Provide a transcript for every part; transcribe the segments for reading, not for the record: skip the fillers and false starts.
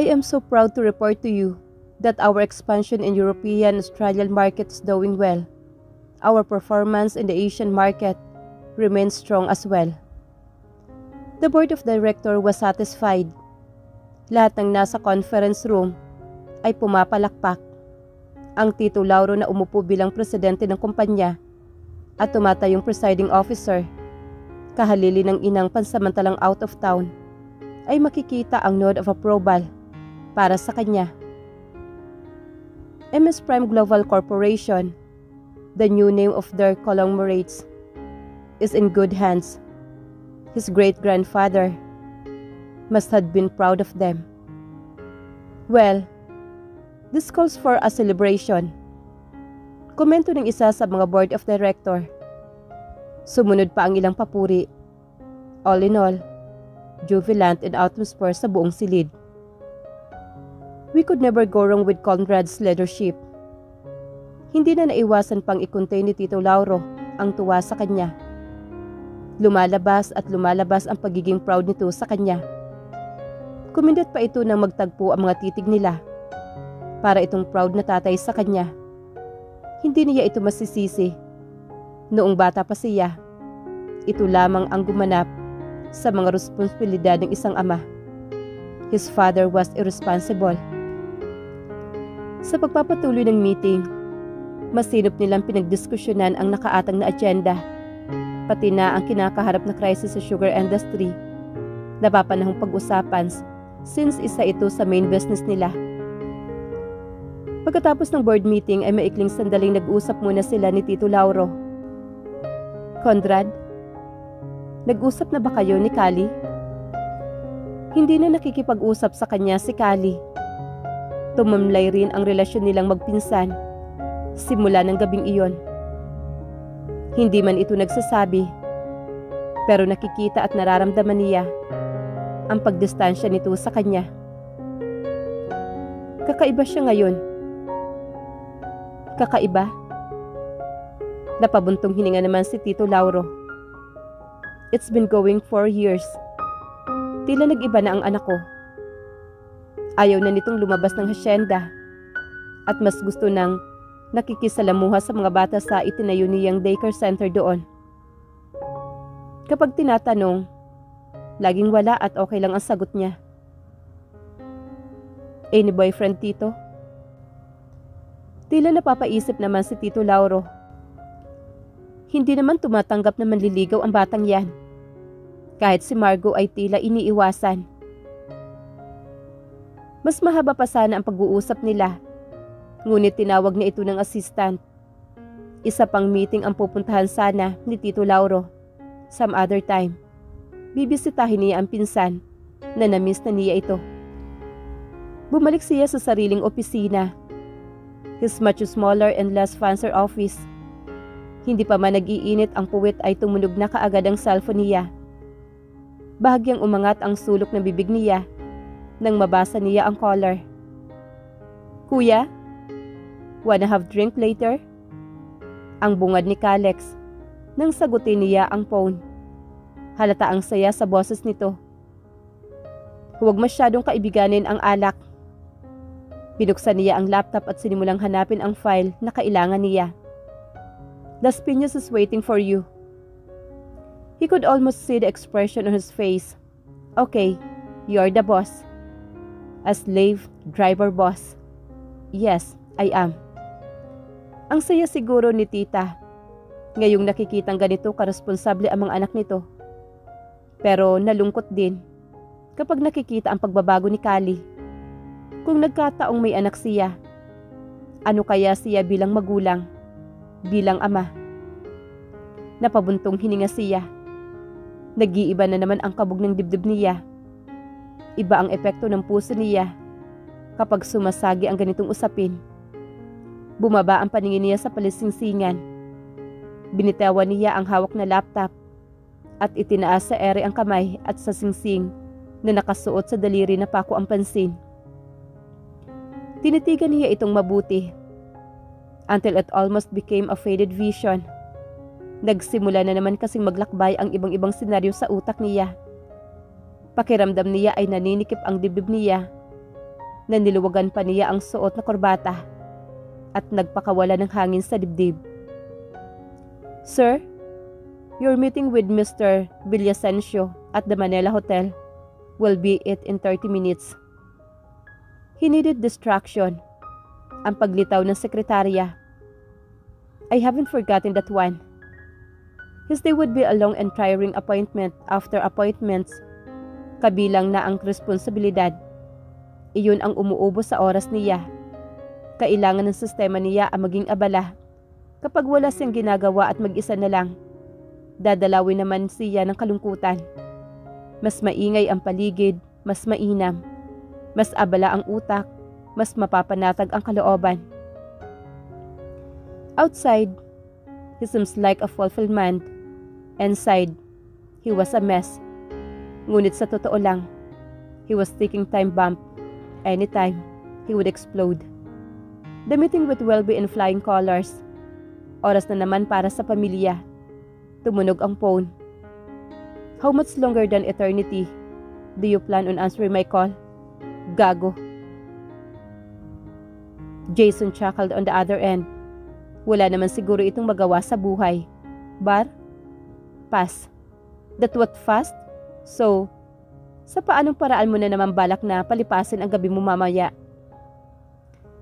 I am so proud to report to you that our expansion in European Australian market is doing well. Our performance in the Asian market remains strong as well. The board of directors was satisfied. Lahat ng nasa conference room ay pumapalakpak. Ang Tito Lauro na umupo bilang presidente ng kumpanya at tumatayong presiding officer, kahalili ng inang pansamantalang out of town, ay makikita ang nod of approval para sa kanya. MS Prime Global Corporation, the new name of their conglomerates, is in good hands. His great-grandfather must have been proud of them. Well, this calls for a celebration. Komento ng isa sa mga board of director. Sumunod pa ang ilang papuri. All in all, jubilant and atmosphere sa buong silid. We could never go wrong with Conrad's leadership. Hindi na naiwasan pang ikuntay ni Tito Lauro ang tuwa sa kanya. Lumalabas at lumalabas ang pagiging proud nito sa kanya. Kumindot pa ito nang magtagpo ang mga titig nila. Para itong proud na tatay sa kanya. Hindi niya ito masisisi. Noong bata pa siya, ito lamang ang gumanap sa mga responsibilidad ng isang ama. His father was irresponsible. Sa pagpapatuloy ng meeting, masinop nilang pinagdiskusyonan ang nakaatang na agenda, pati na ang kinakaharap na crisis sa sugar industry. Napapanahong pag-usapan since isa ito sa main business nila. Pagkatapos ng board meeting ay maikling sandaling nag-usap muna sila ni Tito Lauro. Conrad, nag-usap na ba kayo ni Kali? Hindi na nakikipag-usap sa kanya si Kali. Tumamlay rin ang relasyon nilang magpinsan simula ng gabing iyon. Hindi man ito nagsasabi, pero nakikita at nararamdaman niya ang pagdistansya nito sa kanya. Kakaiba siya ngayon. Kakaiba? Napabuntong hininga naman si Tito Lauro. It's been going 4 years. Tila nag-iba na ang anak ko. Ayaw na nitong lumabas ng hasyenda at mas gusto nang nakikisalamuha sa mga bata sa itinayo niyang daycare center doon. Kapag tinatanong, laging wala at okay lang ang sagot niya. Any boyfriend, Tito? Tila napapaisip naman si Tito Lauro. Hindi naman tumatanggap na manliligaw ang batang yan. Kahit si Margo ay tila iniiwasan. Mas mahaba pa sana ang pag-uusap nila. Ngunit tinawag na ito ng assistant. Isa pang meeting ang pupuntahan sana ni Tito Lauro. Some other time. Bibisitahin niya ang pinsan na na-miss na niya ito. Bumalik siya sa sariling opisina. His much smaller and less fancy office. Hindi pa man nag-iinit ang puwit ay tumunog na kaagad ang cellphone niya. Bahagyang umangat ang sulok ng bibig niya nang mabasa niya ang caller. Kuya? Wanna have drink later? Ang bungad ni Kalex nang sagutin niya ang phone. Halata ang saya sa boses nito. Huwag masyadong kaibiganin ang alak. Binuksan niya ang laptop at sinimulang hanapin ang file na kailangan niya. Las Piñas is waiting for you. He could almost see the expression on his face. Okay, you're the boss. A slave driver boss. Yes, I am. Ang saya siguro ni tita. Ngayong nakikitang ganito karesponsable ang mga anak nito. Pero nalungkot din kapag nakikita ang pagbabago ni Kali. Kung nagkataong may anak siya, ano kaya siya bilang magulang, bilang ama? Napabuntong hininga siya. Nag-iiba na naman ang kabog ng dibdib niya. Iba ang epekto ng puso niya kapag sumasagi ang ganitong usapin. Bumaba ang paningin niya sa palisingsingan. Binitawan niya ang hawak na laptop at itinaas sa ere ang kamay at sa singsing na nakasuot sa daliri na pako ang pansin. Tinitigan niya itong mabuti until it almost became a faded vision. Nagsimula na naman kasing maglakbay ang ibang-ibang senaryo sa utak niya. Pakiramdam niya ay naninikip ang dibdib niya Naniluwagan pa niya ang suot na korbata at nagpakawala ng hangin sa dibdib. "Sir, your meeting with Mr. Villasencio at the Manila Hotel will be it in 30 minutes. He needed distraction." Ang paglitaw ng sekretarya. "I haven't forgotten that one. His day would be a long and tiring appointment after appointments. Kabilang na ang responsibilidad. Iyon ang umuubo sa oras niya. Kailangan ng sistema niya ang maging abala. Kapag wala siyang ginagawa at mag-isa na lang, dadalawin naman siya ng kalungkutan. Mas maingay ang paligid, mas mainam. Mas abala ang utak, mas mapapanatag ang kalooban. Outside, he seems like a fulfillment. Inside, he was a mess. Ngunit sa totoo lang, he was taking time bomb. Anytime, he would explode. The meeting with Welby in flying colors. Oras na naman para sa pamilya. Tumunog ang phone. "How much longer than eternity do you plan on answering my call? Gago." Jason chuckled on the other end. Wala naman siguro itong magawa sa buhay. Bar? Pass. That what fast? So, sa paanong paraan mo na naman balak na palipasin ang gabi mo mamaya?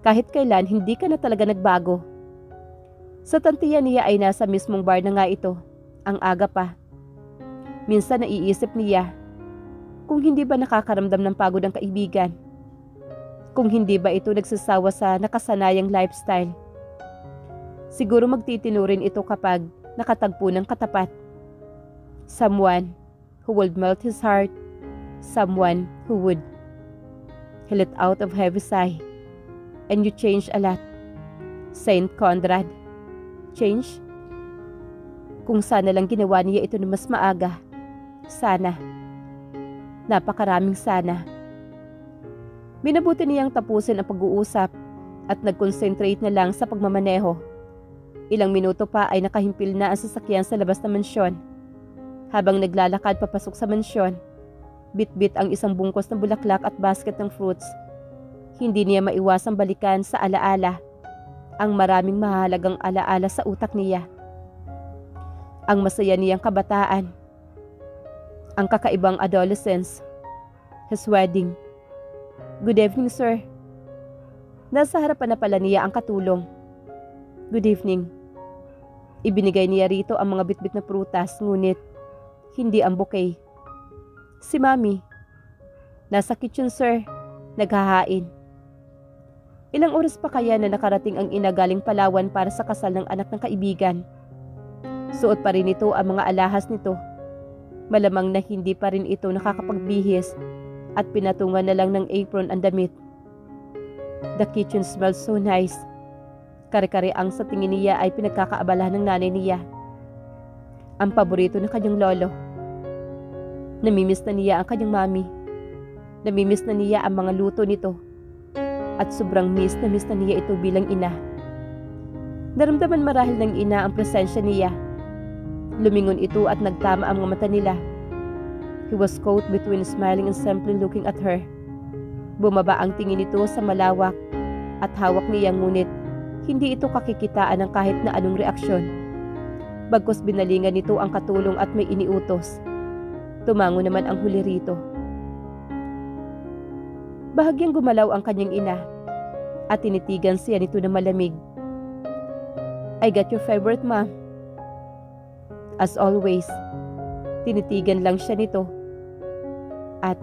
Kahit kailan, hindi ka na talaga nagbago. Sa tantiya niya ay nasa mismong bar na nga ito, ang aga pa. Minsan naiisip niya, kung hindi ba nakakaramdam ng pagod ang kaibigan? Kung hindi ba ito nagsasawa sa nakasanayang lifestyle? Siguro magtitino rin ito kapag nakatagpo ng katapat. Someone who would melt his heart. Someone who would. He let out of heavy sigh. "And you changed a lot, Saint Conrad." Change? Kung sana lang ginawa niya ito na mas maaga. Sana. Napakaraming sana. Minabuti niyang tapusin ang pag-uusap at nag-concentrate na lang sa pagmamaneho. Ilang minuto pa ay nakahimpil na ang sasakyan sa labas ng mansyon. Habang naglalakad papasok sa mansyon, bit-bit ang isang bungkos ng bulaklak at basket ng fruits. Hindi niya maiwasang balikan sa alaala ang maraming mahalagang alaala sa utak niya. Ang masaya niyang kabataan, ang kakaibang adolescence, his wedding. "Good evening, sir." Nasa harapan na pala niya ang katulong. "Good evening." Ibinigay niya rito ang mga bitbit na prutas, ngunit hindi ang bouquet. "Si Mami." "Nasa kitchen, sir. Naghahain." Ilang oras pa kaya na nakarating ang ina galing Palawan para sa kasal ng anak ng kaibigan. Suot pa rin ito ang mga alahas nito. Malamang na hindi pa rin ito nakakapagbihis at pinatungan na lang ng apron ang damit. The kitchen smells so nice. Kare-kare ang sa tingin niya ay pinagkakaabalahan ng nanay niya. Ang paborito ng kanyang lolo. Namimiss na niya ang kanyang mami. Namimiss na niya ang mga luto nito. At sobrang miss na niya ito bilang ina. Naramdaman marahil ng ina ang presensya niya. Lumingon ito at nagtama ang mga mata nila. He was caught between smiling and simply looking at her. Bumaba ang tingin nito sa malawak at hawak niya, ngunit hindi ito kakikitaan ng kahit na anong reaksyon. Bagkus binalingan nito ang katulong at may iniutos. Tumango naman ang huli rito. Bahagyang gumalaw ang kanyang ina at tinitigan siya nito na malamig. "I got your favorite, ma." As always, tinitigan lang siya nito at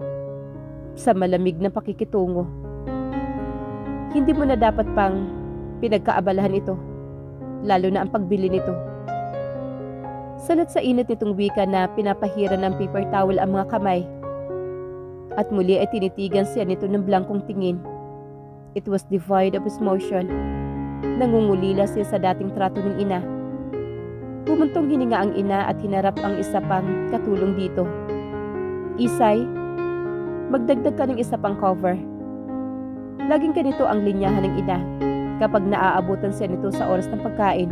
sa malamig na pakikitungo. Hindi mo na dapat pang pinagkaabalahan ito, lalo na ang pagbili nito. Salat sa init nitong wika na pinapahiran ng paper towel ang mga kamay. At muli ay tinitigan siya nito ng blangkong tingin. It was devoid of emotion. Nangungulila siya sa dating trato ng ina. Bumuntong hininga ang ina at hinarap ang isa pang katulong dito. "Isay, magdagdag ka ng isa pang cover." Laging ganito ang linyahan ng ina kapag naaabutan siya nito sa oras ng pagkain.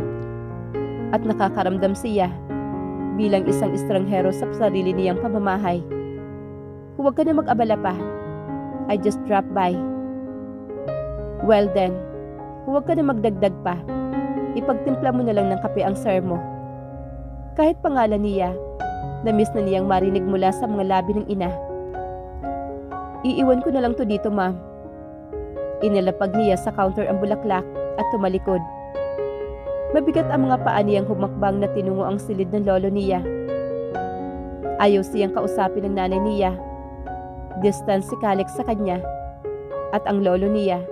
At nakakaramdam siya bilang isang estranghero sa sarili niyang pamamahay. "Huwag ka na mag-abala pa. I just dropped by. Well then, huwag ka na magdagdag pa. Ipagtimpla mo na lang ng kape ang sir mo. Kahit pangalan niya, na-miss na niyang marinig mula sa mga labi ng ina. Iiwan ko na lang to dito, ma'am. Inilapag niya sa counter ang bulaklak at tumalikod. Mabigat ang mga paa niyang humakbang na tinungo ang silid ng lolo niya. Ayaw siyang kausapin ng nanay niya. Distance si Calix sa kanya. At ang lolo niya,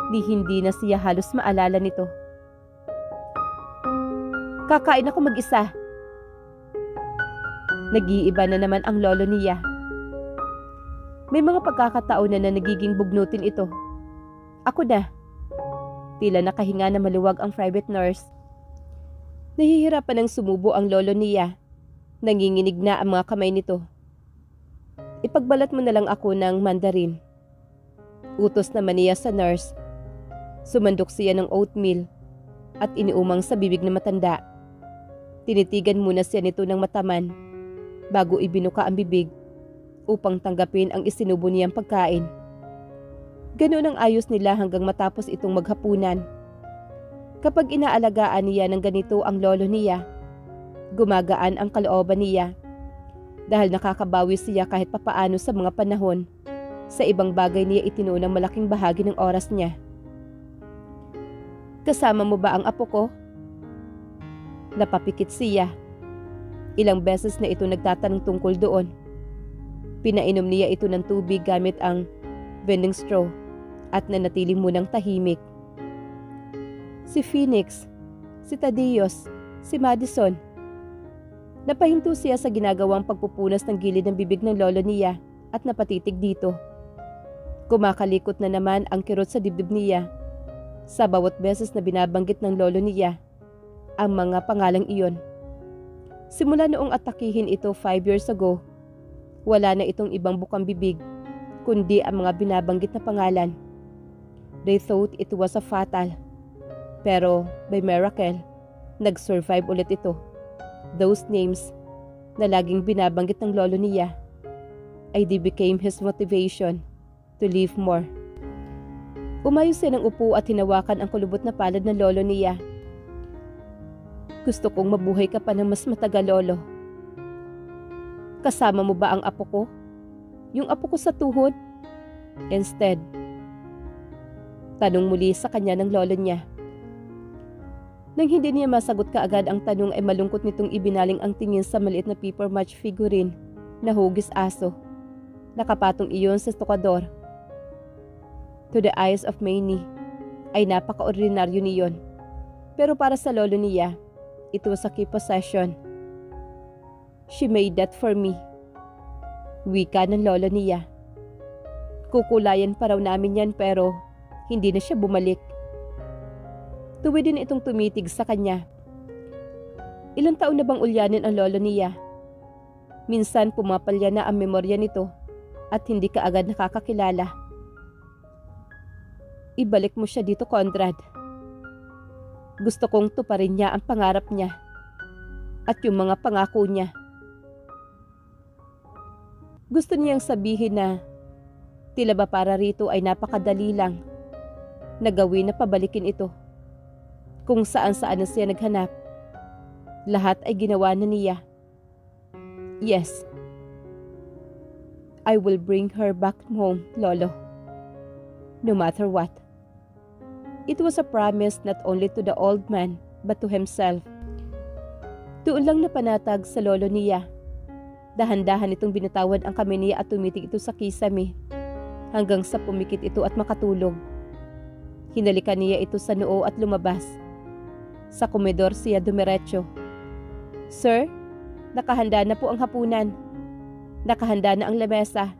hindi na siya halos maalala nito. Kakain ako mag-isa. Nag-iiba na naman ang lolo niya. May mga pagkakataon na nagiging bugnutin ito. Ako na. Tila nakahinga na maluwag ang private nurse. Nahihirapan ng sumubo ang lolo niya. Nanginginig na ang mga kamay nito. Ipagbalat mo na lang ako ng mandarin. Utos naman niya sa nurse. Sumandok siya ng oatmeal at iniumang sa bibig na matanda. Tinitigan muna siya nito ng mataman bago ibinuka ang bibig upang tanggapin ang isinubo niyang pagkain. Ganoon ang ayos nila hanggang matapos itong maghapunan. Kapag inaalagaan niya ng ganito ang lolo niya, gumagaan ang kalooban niya dahil nakakabawi siya kahit papaano sa mga panahon. Sa ibang bagay niya itinuon ang malaking bahagi ng oras niya. Kasama mo ba ang apo ko? Napapikit siya. Ilang beses na ito nagtatanong tungkol doon. Pinainom niya ito ng tubig gamit ang vending straw at nanatili munang tahimik. Si Phoenix, si Thaddeus, si Madison. Napahinto siya sa ginagawang pagpupunas ng gilid ng bibig ng lolo niya at napatitig dito. Kumakalikot na naman ang kirot sa dibdib niya sa bawat beses na binabanggit ng lolo niya ang mga pangalang iyon. Simula noong atakihin ito 5 years ago, wala na itong ibang bukang bibig kundi ang mga binabanggit na pangalan. They thought it was a fatal. Pero by miracle, nag-survive ulit ito. Those names na laging binabanggit ng lolo niya ay they became his motivation to live more. Umayos siya ng upo at hinawakan ang kulubot na palad ng lolo niya. Gusto kong mabuhay ka pa ng mas matagal, lolo. Kasama mo ba ang apo ko? Yung apo ko sa tuhod? Instead, tanong muli sa kanya ng lolo niya. Nang hindi niya masagot kaagad ang tanong ay malungkot nitong ibinaling ang tingin sa maliit na paper match figurine na hugis aso. Nakapatong iyon sa estokador. To the eyes of many, ay napaka-ordinaryo niyon. Pero para sa lolo niya, it was a key possession. She made that for me. Wika ng lolo niya. Kukulayan pa raw namin yan pero hindi na siya bumalik. Tuwi din itong tumitig sa kanya. Ilang taon na bang ulyanin ang lolo niya? Minsan pumapalya na ang memorya nito at hindi ka agad nakakakilala. Ibalik mo siya dito, Conrad. Gusto kong tuparin niya ang pangarap niya at yung mga pangako niya. Gusto niyang sabihin na tila ba para rito ay napakadali lang na gawin na pabalikin ito. Kung saan-saan na siya naghanap, lahat ay ginawa na niya. Yes, I will bring her back home, Lolo. No matter what. It was a promise not only to the old man but to himself. Doon lang napanatag sa lolo niya. Dahan-dahan itong binatawan ang kamay niya at tumitig ito sa kisame hanggang sa pumikit ito at makatulog. Hinalikan niya ito sa noo at lumabas. Sa komedor siya dumiretso. Sir, nakahanda na po ang hapunan. Nakahanda na ang lamesa.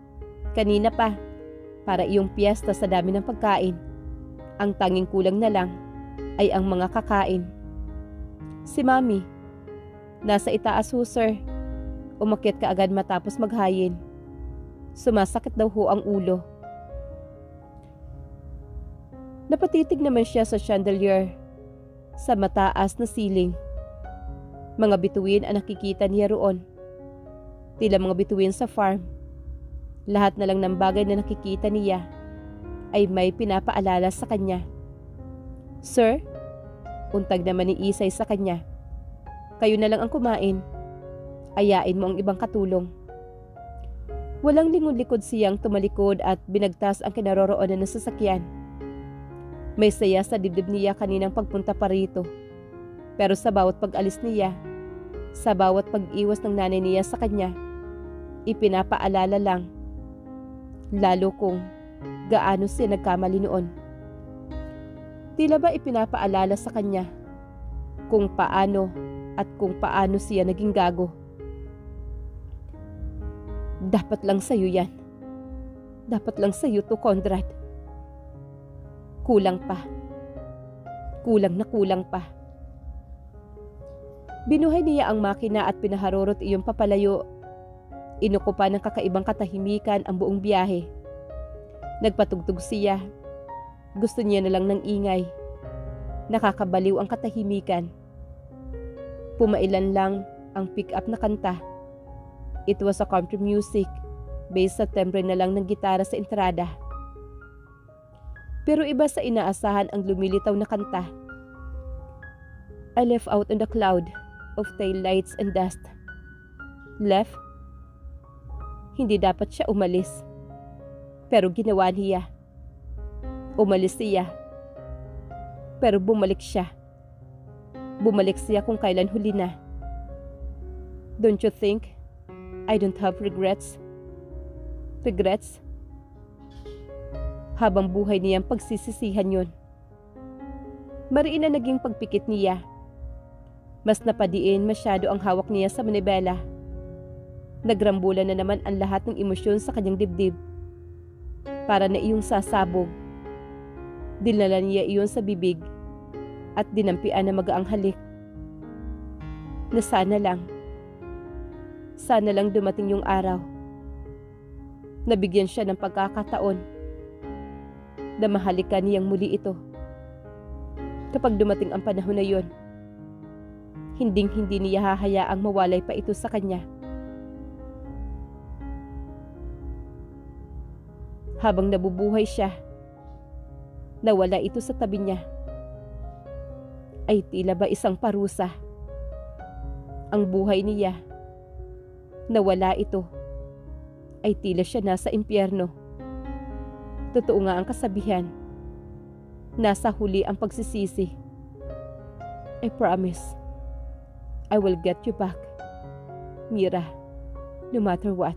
Kanina pa, para iyong piyesta sa dami ng pagkain. Ang tanging kulang na lang ay ang mga kakain. Si Mami, nasa itaas ho, sir. Umakyat ka agad matapos maghayin. Sumasakit daw ho ang ulo. Napatitig naman siya sa chandelier, sa mataas na ceiling. Mga bituin ang nakikita niya roon. Tila mga bituin sa farm. Lahat na lang ng bagay na nakikita niya ay may pinapaalala sa kanya. "Sir?" Untag naman ni Isay sa kanya. "Kayo na lang ang kumain. Ayain mo ang ibang katulong." Walang lingon-likod siyang tumalikod at binagtas ang kinaroroonan ng sasakyan. May saya sa dibdib niya kaninang pagpunta pa rito. Pero sa bawat pag-alis niya, sa bawat pag-iwas ng nanay niya sa kanya, ipinapaalala lang, lalo kung gaano siya nagkamali noon. Tila ba ipinapaalala sa kanya kung paano at kung paano siya naging gago. Dapat lang sa'yo yan. Dapat lang sa'yo to, Conrad. Kulang pa. Kulang na kulang pa. Binuhay niya ang makina at pinaharurot iyong papalayo. Inukupa ng kakaibang katahimikan ang buong biyahe. Nagpatugtog siya. Gusto niya na lang ng ingay. Nakakabaliw ang katahimikan. Pumailan lang ang pick-up na kanta. It was a country music based sa timbre na lang ng gitara sa entrada. Pero iba sa inaasahan ang lumilitaw na kanta. I left out on the cloud of tail lights and dust. Left? Hindi dapat siya umalis. Pero ginawa niya. Umalis siya. Pero bumalik siya. Bumalik siya kung kailan huli na. Don't you think I don't have regrets? Regrets? Habang buhay niyang pagsisisihan yun. Mariin na naging pagpikit niya. Mas napadiin masyado ang hawak niya sa manibela. Nagrambulan na naman ang lahat ng emosyon sa kanyang dibdib. Para na iyong sasabog. Dinala niya iyon sa bibig at dinampian na magaang halik. Na sana lang dumating yung araw. Nabigyan siya ng pagkakataon na mahalikan niyang muli ito. Kapag dumating ang panahon na yon, hinding-hindi niya hahayaang mawalay pa ito sa kanya. Habang nabubuhay siya, nawala ito sa tabi niya. Ay tila ba isang parusa. Ang buhay niya, nawala ito, ay tila siya nasa impyerno. Totoo nga ang kasabihan, nasa huli ang pagsisisi. I promise, I will get you back, Mira, no matter what.